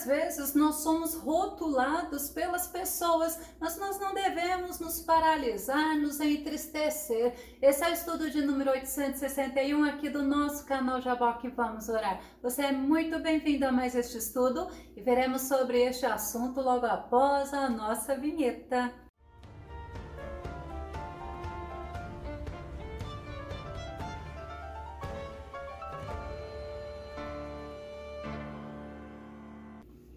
Muitas vezes nós somos rotulados pelas pessoas, mas nós não devemos nos paralisar, nos entristecer. Esse é o estudo de número 861 aqui do nosso canal Jaboque Vamos Orar. Você é muito bem-vindo a mais este estudo e veremos sobre este assunto logo após a nossa vinheta.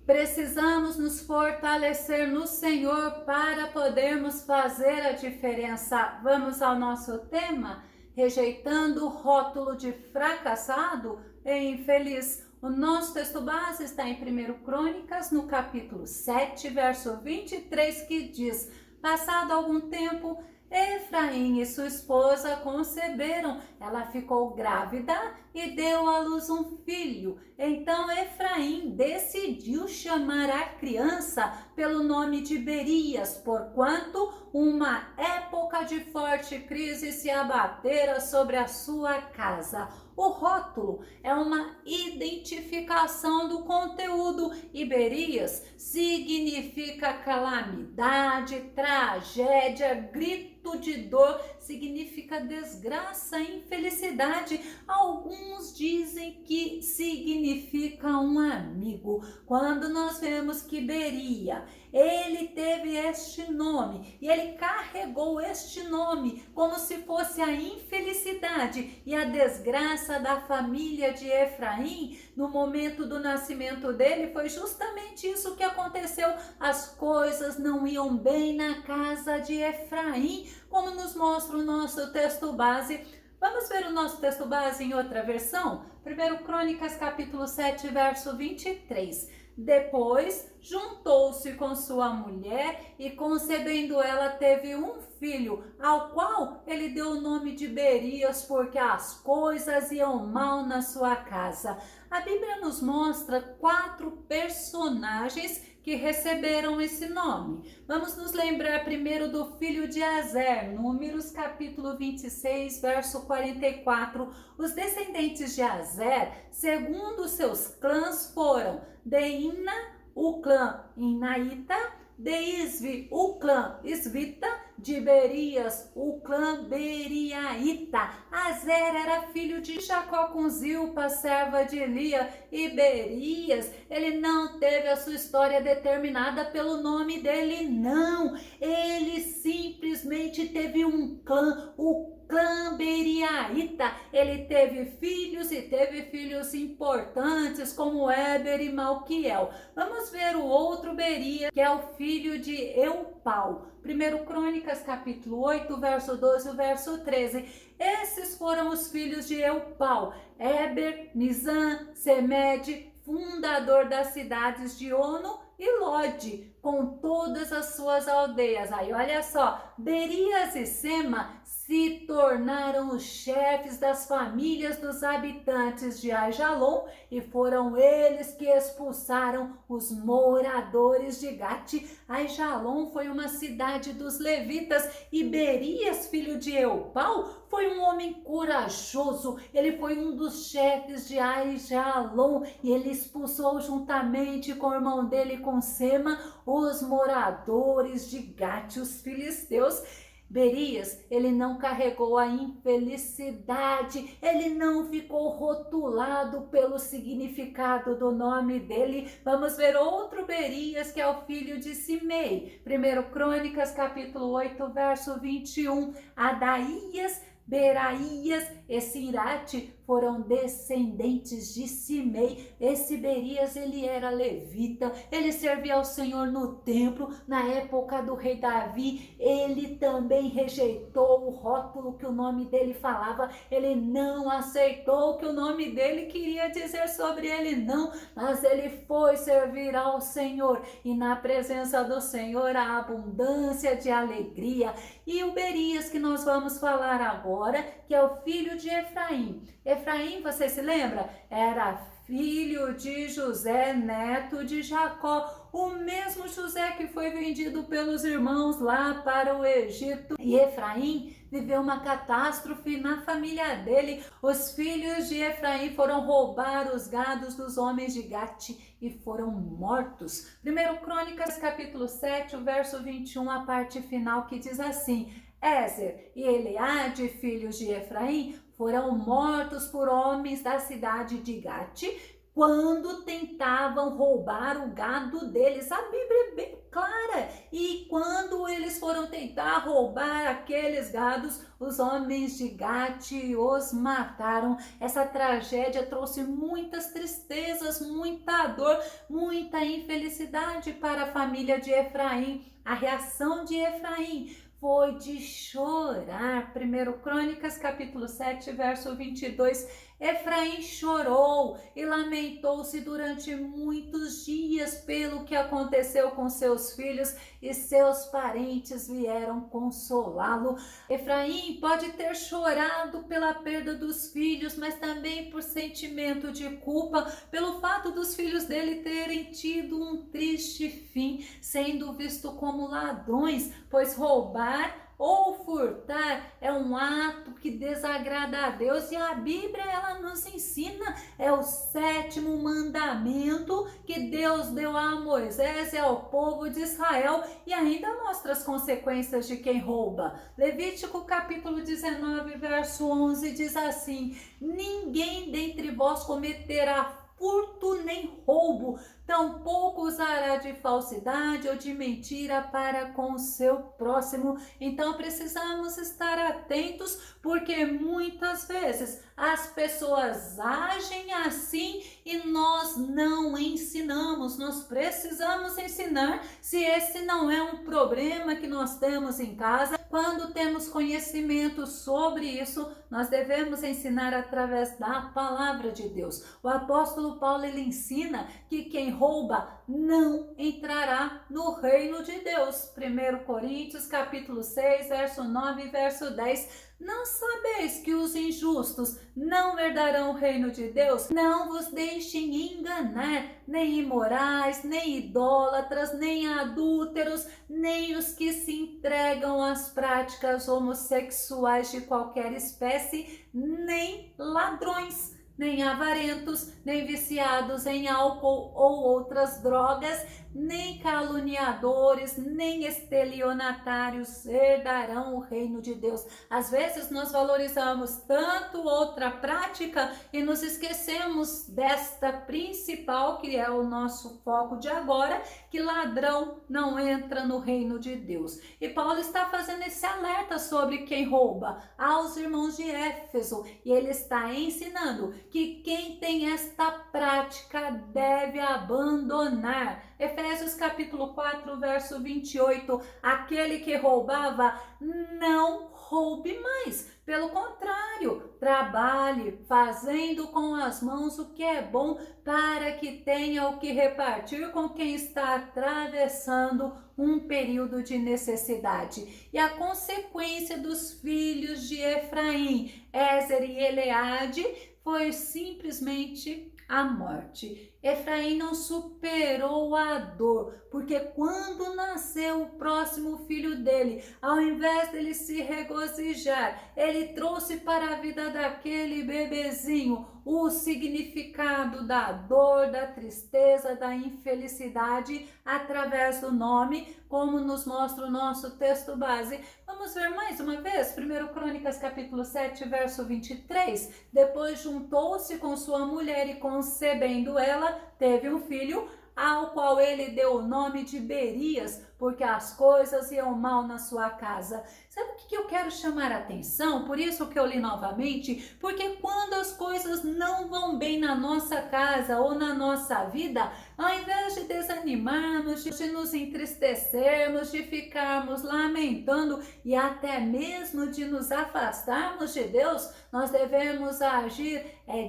Precisamos nos fortalecer no Senhor para podermos fazer a diferença. Vamos ao nosso tema? Rejeitando o rótulo de fracassado e infeliz. O nosso texto base está em 1 Crônicas, no capítulo 7, verso 23, que diz: passado algum tempo, Efraim e sua esposa conceberam. Ela ficou grávida e deu à luz um filho. Então Efraim decidiu chamar a criança pelo nome de Berias, porquanto uma época de forte crise se abatera sobre a sua casa. O rótulo é uma identificação do conteúdo e Berias significa calamidade, tragédia, grito de dor, significa desgraça, infelicidade. Alguns dizem que significa um amigo. Quando nós vemos que Beria, ele teve este nome e ele carregou este nome como se fosse a infelicidade e a desgraça da família de Efraim, no momento do nascimento dele, foi justamente isso que aconteceu. As coisas não iam bem na casa de Efraim, como nos mostra o nosso texto base. Vamos ver o nosso texto base em outra versão? 1 Crônicas, capítulo 7, verso 23. Depois juntou-se com sua mulher e concebendo ela teve um filho, ao qual ele deu o nome de Berias, porque as coisas iam mal na sua casa. A Bíblia nos mostra 4 personagens que receberam esse nome. Vamos nos lembrar primeiro do filho de Azer, Números capítulo 26, verso 44. Os descendentes de Azer, segundo seus clãs, foram de Ina, o clã Inaíta, de Isvi, o clã Isvita, de Berias, o clã Beriaíta. Azer era filho de Jacó com Zilpa, serva de Lia, e Berias, ele não teve a sua história determinada pelo nome dele, não. Ele simplesmente teve um clã, o clã Beriaíta. Ele teve filhos e teve filhos importantes como Éber e Malquiel. Vamos ver o outro Berias, que é o filho de Eupau. 1 Crônicas, capítulo 8, verso 12 e verso 13. Esses foram os filhos de Eupau: Éber, Mizan, Semede, fundador das cidades de Ono e Lode, com todas as suas aldeias. Aí olha só, Berias e Sema se tornaram os chefes das famílias dos habitantes de Aijalon e foram eles que expulsaram os moradores de Gate. Aijalon foi uma cidade dos levitas e Berias, filho de Eupau, foi um homem corajoso. Ele foi um dos chefes de Aijalon e ele expulsou juntamente com o irmão dele, com Sema, os moradores de Gate, os filisteus. Berias, ele não carregou a infelicidade, ele não ficou rotulado pelo significado do nome dele. Vamos ver outro Berias, que é o filho de Simei. 1 Crônicas, capítulo 8, verso 21. Adaías, Beraías e Sirate foram descendentes de Simei. Esse Berias, ele era levita, ele servia ao Senhor no templo. Na época do rei Davi, ele também rejeitou o rótulo que o nome dele falava. Ele não aceitou o que o nome dele queria dizer sobre ele, não, mas ele foi servir ao Senhor, e na presença do Senhor há abundância de alegria. E o Berias que nós vamos falar agora, que é o filho de Efraim. Efraim, você se lembra? Era filho de José, neto de Jacó, o mesmo José que foi vendido pelos irmãos lá para o Egito. E Efraim viveu uma catástrofe na família dele. Os filhos de Efraim foram roubar os gados dos homens de Gate e foram mortos. 1 Crônicas, capítulo 7, o verso 21, a parte final, que diz assim: Ézer e Eleade, filhos de Efraim, foram mortos por homens da cidade de Gate quando tentavam roubar o gado deles. A Bíblia é bem clara. E quando eles foram tentar roubar aqueles gados, os homens de Gate os mataram. Essa tragédia trouxe muitas tristezas, muita dor, muita infelicidade para a família de Efraim. A reação de Efraim foi de chorar. 1 Crônicas, capítulo 7, verso 22. Efraim chorou e lamentou-se durante muitos dias pelo que aconteceu com seus filhos, e seus parentes vieram consolá-lo. Efraim pode ter chorado pela perda dos filhos, mas também por sentimento de culpa, pelo fato dos filhos dele terem tido um triste fim, sendo visto como ladrões, pois roubar ou furtar é um ato que desagrada a Deus, e a Bíblia ela nos ensina, é o 7º mandamento que Deus deu a Moisés e ao povo de Israel, e ainda mostra as consequências de quem rouba. Levítico capítulo 19, verso 11 diz assim: ninguém dentre vós cometerá furto nem roubo, tampouco usará de falsidade ou de mentira para com o seu próximo. Então precisamos estar atentos, porque muitas vezes as pessoas agem assim e nós não ensinamos. Nós precisamos ensinar. Se esse não é um problema que nós temos em casa, quando temos conhecimento sobre isso, nós devemos ensinar através da palavra de Deus. O apóstolo Paulo ele ensina que quem rouba não entrará no reino de Deus. 1 Coríntios capítulo 6, verso 9 e verso 10. Não sabeis que os injustos não herdarão o reino de Deus? Não vos deixem enganar, nem imorais, nem idólatras, nem adúlteros, nem os que se entregam às práticas homossexuais de qualquer espécie, nem ladrões, nem avarentos, nem viciados em álcool ou outras drogas, nem caluniadores, nem estelionatários herdarão o reino de Deus. Às vezes nós valorizamos tanto outra prática e nos esquecemos desta principal, que é o nosso foco de agora, que ladrão não entra no reino de Deus. E Paulo está fazendo esse alerta sobre quem rouba aos irmãos de Éfeso, e ele está ensinando que quem tem esta prática deve abandonar. Efésios capítulo 4, verso 28, aquele que roubava, não roube mais. Pelo contrário, trabalhe, fazendo com as mãos o que é bom, para que tenha o que repartir com quem está atravessando um período de necessidade. E a consequência dos filhos de Efraim, Ézer e Eleade, foi simplesmente a morte. Efraim não superou a dor, porque quando nasceu o próximo filho dele, ao invés dele se regozijar, ele trouxe para a vida daquele bebezinho o significado da dor, da tristeza, da infelicidade, através do nome, como nos mostra o nosso texto base. Vamos ver mais uma vez, 1 Crônicas capítulo 7, verso 23. Depois juntou-se com sua mulher e, concebendo ela, teve um filho, ao qual ele deu o nome de Berias, porque as coisas iam mal na sua casa. Sabe o que eu quero chamar a atenção? Por isso que eu li novamente, porque quando as coisas não vão bem na nossa casa ou na nossa vida, ao invés de desanimarmos, de nos entristecermos, de ficarmos lamentando e até mesmo de nos afastarmos de Deus, nós devemos agir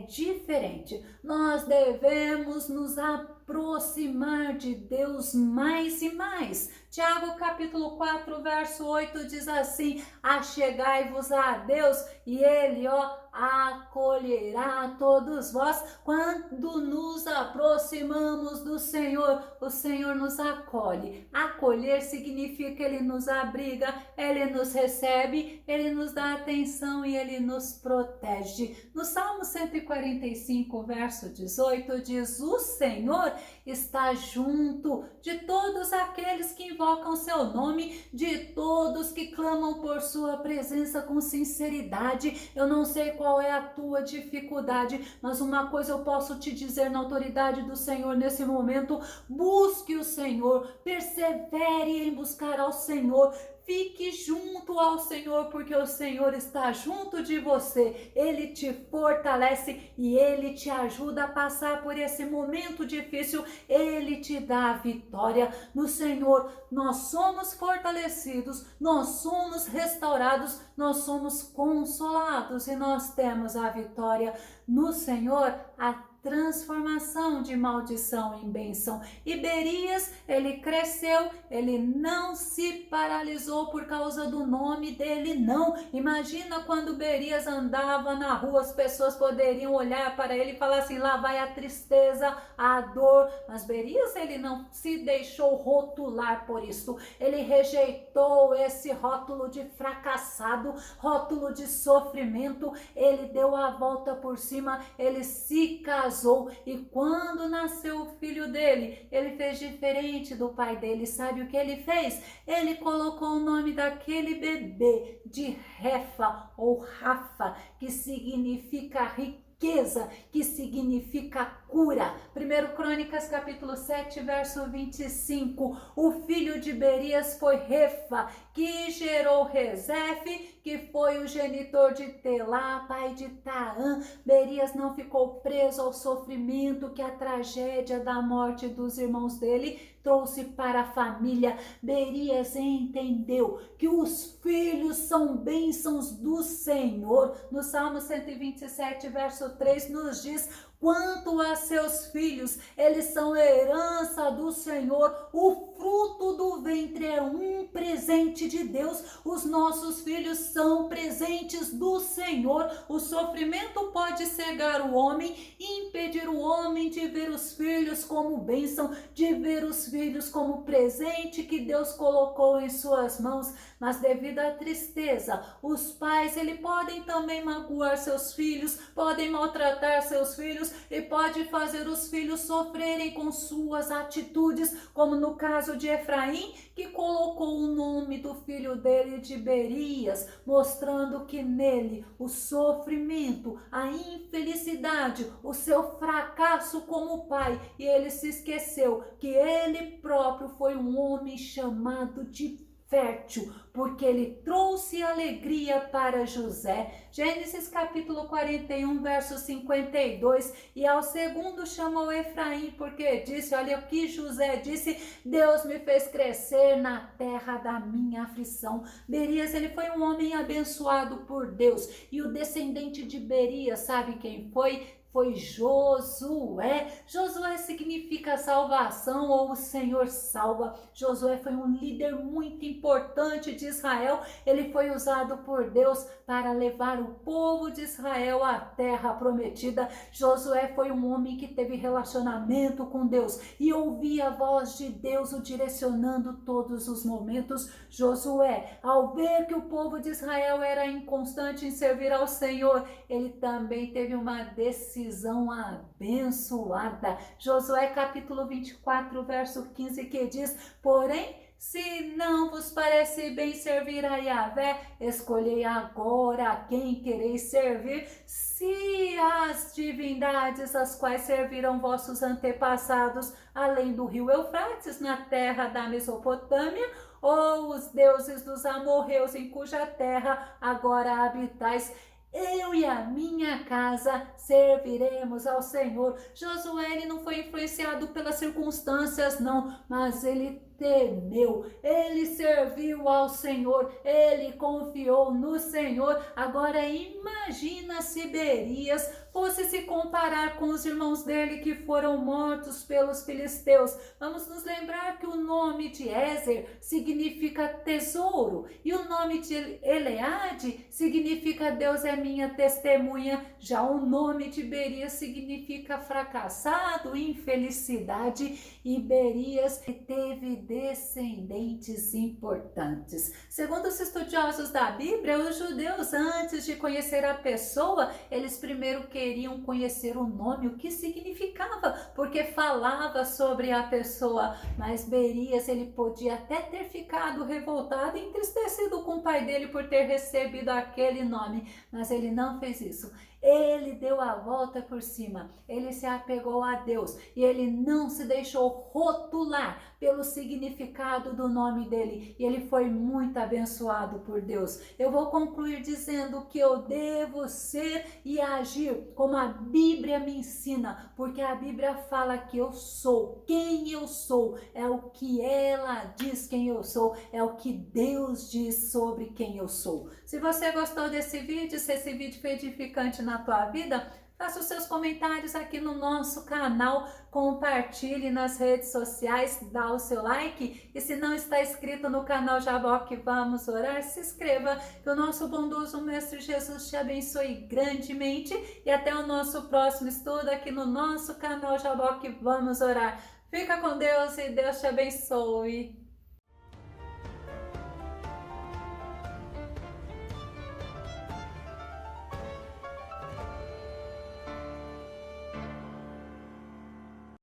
diferente. Nós devemos nos aproximar de Deus mais e mais. Tiago capítulo 4, verso 8 diz assim: achegai-vos a Deus e Ele, acolherá todos vós. Quando nos aproximamos do Senhor, o Senhor nos acolhe. Acolher significa Ele nos abriga, Ele nos recebe, Ele nos dá atenção e Ele nos protege. No Salmo 145, verso 18, diz: o Senhor está junto de todos aqueles que invocam seu nome, de todos que clamam por sua presença com sinceridade. Eu não sei qual é a tua dificuldade, mas uma coisa eu posso te dizer na autoridade do Senhor nesse momento: busque o Senhor, persevere em buscar ao Senhor. Fique junto ao Senhor, porque o Senhor está junto de você. Ele te fortalece e Ele te ajuda a passar por esse momento difícil. Ele te dá a vitória. No Senhor, nós somos fortalecidos, nós somos restaurados, nós somos consolados e nós temos a vitória. No Senhor, a transformação de maldição em bênção. E Berias, ele cresceu, ele não se paralisou por causa do nome dele, não. Imagina quando Berias andava na rua, as pessoas poderiam olhar para ele e falar assim: lá vai a tristeza, a dor. Mas Berias, ele não se deixou rotular por isso. Ele rejeitou esse rótulo de fracassado, rótulo de sofrimento. Ele deu a volta por cima, ele se casou. E quando nasceu o filho dele, ele fez diferente do pai dele. Sabe o que ele fez? Ele colocou o nome daquele bebê de Refa ou Rafa, que significa riqueza, que significa cura. 1 Crônicas capítulo 7, verso 25. O filho de Berias foi Refa, que gerou Rezefe, que foi o genitor de Telá, pai de Taã. Berias não ficou preso ao sofrimento que a tragédia da morte dos irmãos dele trouxe para a família. Berias entendeu que os filhos são bênçãos do Senhor. No Salmo 127, verso 3, nos diz: quanto a seus filhos, eles são herança do Senhor. O fruto do ventre é um presente de Deus. Os nossos filhos são presentes do Senhor. O sofrimento pode cegar o homem e impedir o homem de ver os filhos como bênção, de ver os filhos como presente que Deus colocou em suas mãos. Mas devido à tristeza, os pais podem também magoar seus filhos, podem maltratar seus filhos e pode fazer os filhos sofrerem com suas atitudes, como no caso de Efraim, que colocou o nome do filho dele de Berias, mostrando que nele o sofrimento, a infelicidade, o seu fracasso como pai, e ele se esqueceu que ele próprio foi um homem chamado de fértil, porque ele trouxe alegria para José. Gênesis capítulo 41, verso 52. E ao segundo chamou Efraim, porque disse: olha o que José disse: Deus me fez crescer na terra da minha aflição. Berias, ele foi um homem abençoado por Deus. E o descendente de Berias, sabe quem foi? Foi Josué. Josué significa salvação ou o Senhor salva. Josué foi um líder muito importante de Israel. Ele foi usado por Deus para levar o povo de Israel à terra prometida. Josué foi um homem que teve relacionamento com Deus e ouvia a voz de Deus o direcionando todos os momentos. Josué, ao ver que o povo de Israel era inconstante em servir ao Senhor, ele também teve uma decisão abençoada. Josué capítulo 24, verso 15, que diz: porém, se não vos parece bem servir a Yahvé, escolhei agora a quem quereis servir, se as divindades as quais serviram vossos antepassados, além do rio Eufrates, na terra da Mesopotâmia, ou os deuses dos amorreus em cuja terra agora habitais. Eu e a minha casa serviremos ao Senhor. Josué, ele não foi influenciado pelas circunstâncias, não, mas ele temeu, ele serviu ao Senhor, ele confiou no Senhor. Agora imagina se Berias fosse se comparar com os irmãos dele que foram mortos pelos filisteus. Vamos nos lembrar que o nome de Ezer significa tesouro e o nome de Eleade significa Deus é minha testemunha. Já o nome de Berias significa fracassado, infelicidade, e Berias teve descendentes importantes. Segundo os estudiosos da Bíblia, os judeus, antes de conhecer a pessoa, eles primeiro queriam conhecer o nome, o que significava, porque falava sobre a pessoa. Mas Berias, ele podia até ter ficado revoltado e entristecido com o pai dele por ter recebido aquele nome, mas ele não fez isso. Ele deu a volta por cima, ele se apegou a Deus e ele não se deixou rotular pelo significado do nome dele, e ele foi muito abençoado por Deus. Eu vou concluir dizendo que eu devo ser e agir como a Bíblia me ensina, porque a Bíblia fala que eu sou quem eu sou, é o que ela diz quem eu sou, é o que Deus diz sobre quem eu sou. Se você gostou desse vídeo, se esse vídeo foi edificante na tua vida, faça os seus comentários aqui no nosso canal, compartilhe nas redes sociais, dá o seu like, e se não está inscrito no canal Jaboque Vamos Orar, se inscreva, que o nosso bondoso Mestre Jesus te abençoe grandemente, e até o nosso próximo estudo aqui no nosso canal Jaboque Vamos Orar. Fica com Deus e Deus te abençoe.